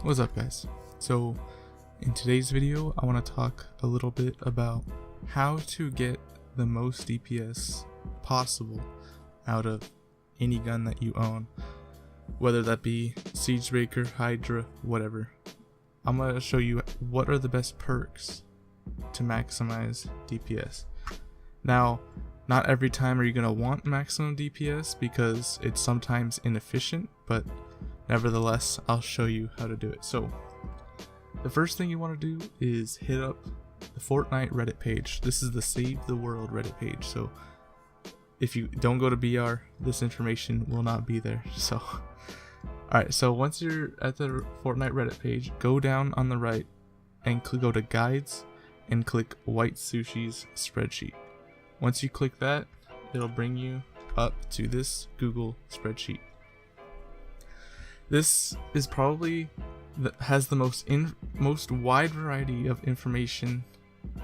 What's up, guys? So in today's video I want to talk a little bit about how to get the most DPS possible out of any gun that you own, whether that be Siegebreaker, Hydra, whatever. I'm going to show you what are the best perks to maximize DPS. Now, not every time are you going to want maximum DPS because it's sometimes inefficient, but nevertheless, I'll show you how to do it. So, the first thing you want to do is hit up the Fortnite Reddit page. This is the Save the World Reddit page. So, if you don't go to BR, this information will not be there. So, alright, so once you're at the Fortnite Reddit page, go down on the right and go to Guides and click White Sushi's Spreadsheet. Once you click that, it'll bring you up to this Google spreadsheet. This is probably has the most wide variety of information,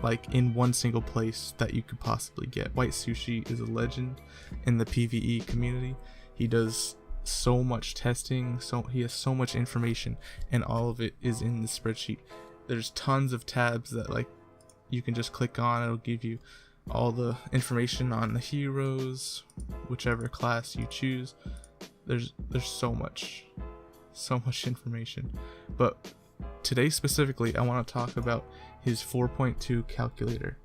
like in one single place, that you could possibly get. White Sushi is a legend in the PvE community. He does so much testing, so he has so much information, and all of it is in the spreadsheet. There's tons of tabs that like you can just click on. It'll give you all the information on the heroes, whichever class you choose. There's so much information. But today specifically, I want to talk about his 4.2 calculator.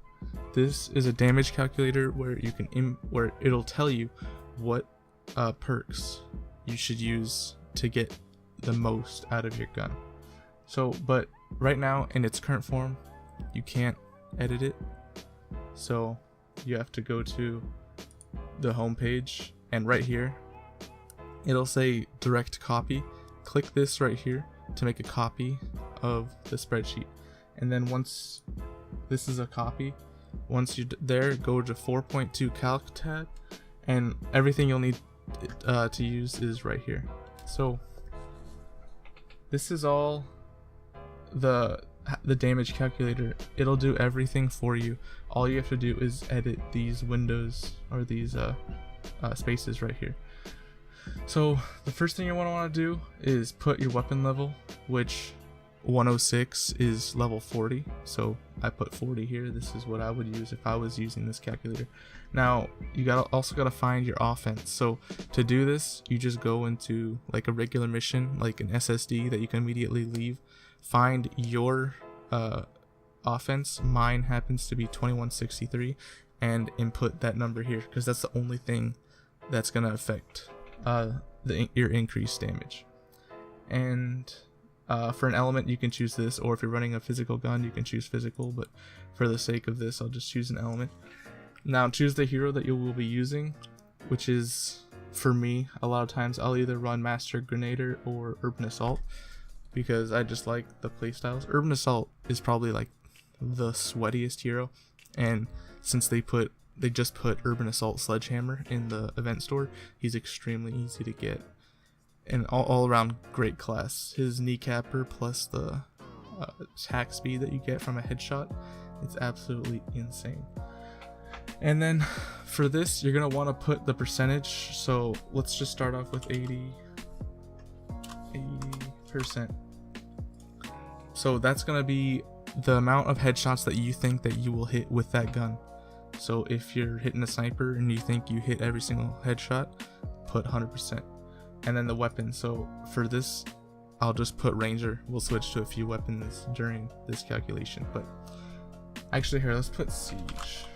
This is a damage calculator where you can where it'll tell you what perks you should use to get the most out of your gun. So, but right now in its current form, you can't edit it. So you have to go to the home page, and right here it'll say direct copy. Click this right here to make a copy of the spreadsheet, and then once this is a copy, once you're there, go to 4.2 calc tab, and everything you'll need to use is right here. So this is all the damage calculator. It'll do everything for you. All you have to do is edit these windows or these spaces right here. So the first thing you want to do is put your weapon level, which 106 is level 40. So I put 40 here. This is what I would use if I was using this calculator. Now you also gotta find your offense. So to do this, you just go into like a regular mission, like an SSD that you can immediately leave. Find your offense. Mine happens to be 2163, and input that number here because that's the only thing that's gonna affect your increased damage. And for an element, you can choose this, or if you're running a physical gun, you can choose physical, but for the sake of this, I'll just choose an element. Now choose the hero that you will be using, which is, for me, a lot of times I'll either run Master Grenader or Urban Assault, because I just like the playstyles. Urban Assault is probably like the sweatiest hero, and since they just put Urban Assault Sledgehammer in the event store, he's extremely easy to get, and all around great class. His kneecapper plus the attack speed that you get from a headshot, it's absolutely insane. And then for this, you're gonna want to put the percentage. So let's just start off with 80%. So that's gonna be the amount of headshots that you think that you will hit with that gun. So if you're hitting a sniper and you think you hit every single headshot, put 100%. And then the weapon. So for this, I'll just put Ranger. We'll switch to a few weapons during this calculation. But actually, here, let's put Siege.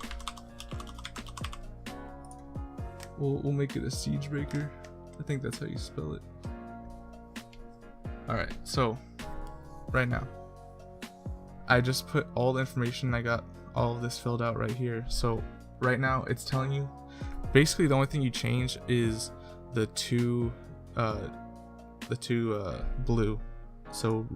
We'll make it a Siegebreaker. I think that's how you spell it. Alright, so right now, I just put all the information. I got all of this filled out right here. So right now it's telling you basically the only thing you change is the two blue. So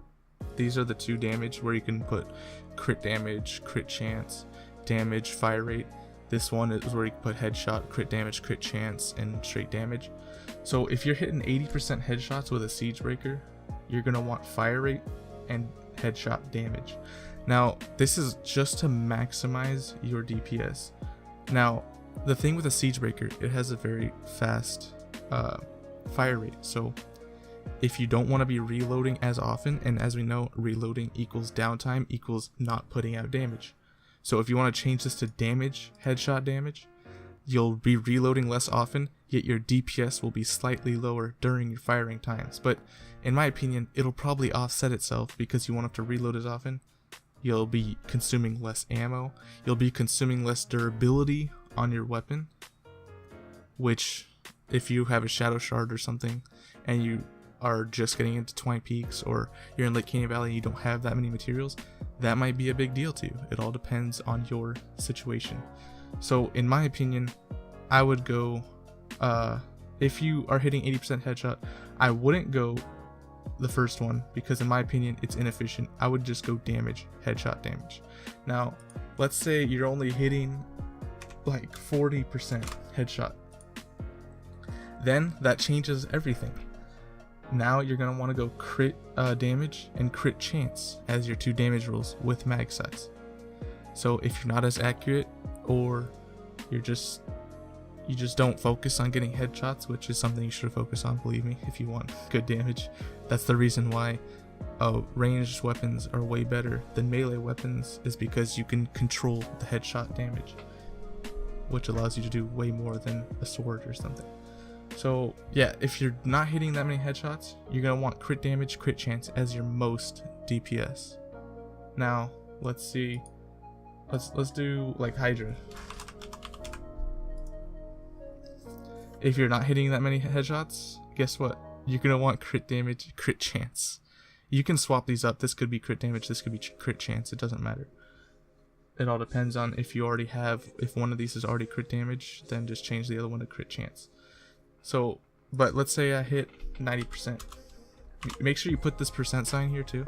these are the two damage where you can put crit damage, crit chance, damage, fire rate. This one is where you can put headshot, crit damage, crit chance, and straight damage. So if you're hitting 80% headshots with a Siegebreaker, you're gonna want fire rate and headshot damage. Now this is just to maximize your DPS. Now the thing with a Siegebreaker, it has a very fast fire rate. So if you don't want to be reloading as often, and as we know, reloading equals downtime equals not putting out damage. So if you want to change this to damage, headshot damage, you'll be reloading less often, yet your DPS will be slightly lower during your firing times. But in my opinion, it'll probably offset itself because you won't have to reload as often. You'll be consuming less ammo, you'll be consuming less durability on your weapon, which if you have a shadow shard or something and you are just getting into Twine Peaks, or you're in Lake Canyon Valley and you don't have that many materials, that might be a big deal to you. It all depends on your situation. So in my opinion, I would go, if you are hitting 80% headshot, I wouldn't go the first one because in my opinion it's inefficient. I would just go damage, headshot damage. Now let's say you're only hitting like 40% headshot, then that changes everything. Now you're going to want to go crit damage and crit chance as your 2 damage rolls with mag size. So if you're not as accurate, or you just don't focus on getting headshots, which is something you should focus on, believe me, if you want good damage. That's the reason why ranged weapons are way better than melee weapons, is because you can control the headshot damage, which allows you to do way more than a sword or something. So yeah, if you're not hitting that many headshots, you're gonna want crit damage, crit chance as your most DPS. Now let's see, let's do like Hydra. If you're not hitting that many headshots, guess what? You're gonna want crit damage, crit chance. You can swap these up. This could be crit damage, this could be crit chance. It doesn't matter. It all depends on if you already have, if one of these is already crit damage, then just change the other one to crit chance. So, but let's say I hit 90%. Make sure you put this percent sign here too.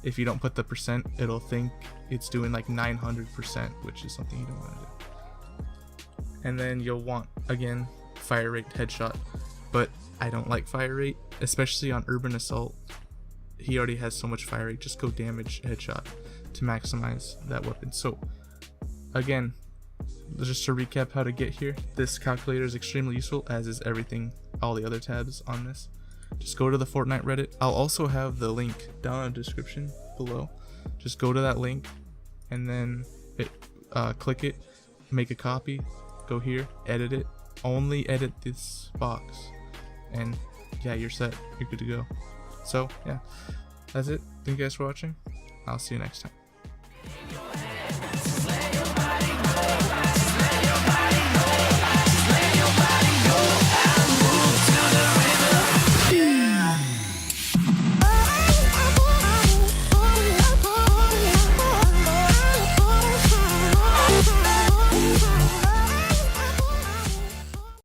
If you don't put the percent, it'll think it's doing like 900%, which is something you don't want to do. And then you'll want, again, fire rate, headshot. But I don't like fire rate, especially on Urban Assault. He already has so much fire rate. Just go damage, headshot to maximize that weapon. So, again, just to recap how to get here, this calculator is extremely useful, as is everything, all the other tabs on this. Just go to the Fortnite Reddit. I'll also have the link down in the description below. Just go to that link and then click it, make a copy, go here, edit it, only edit this box, and yeah, you're set, you're good to go. So yeah, that's it. Thank you guys for watching. I'll see you next time.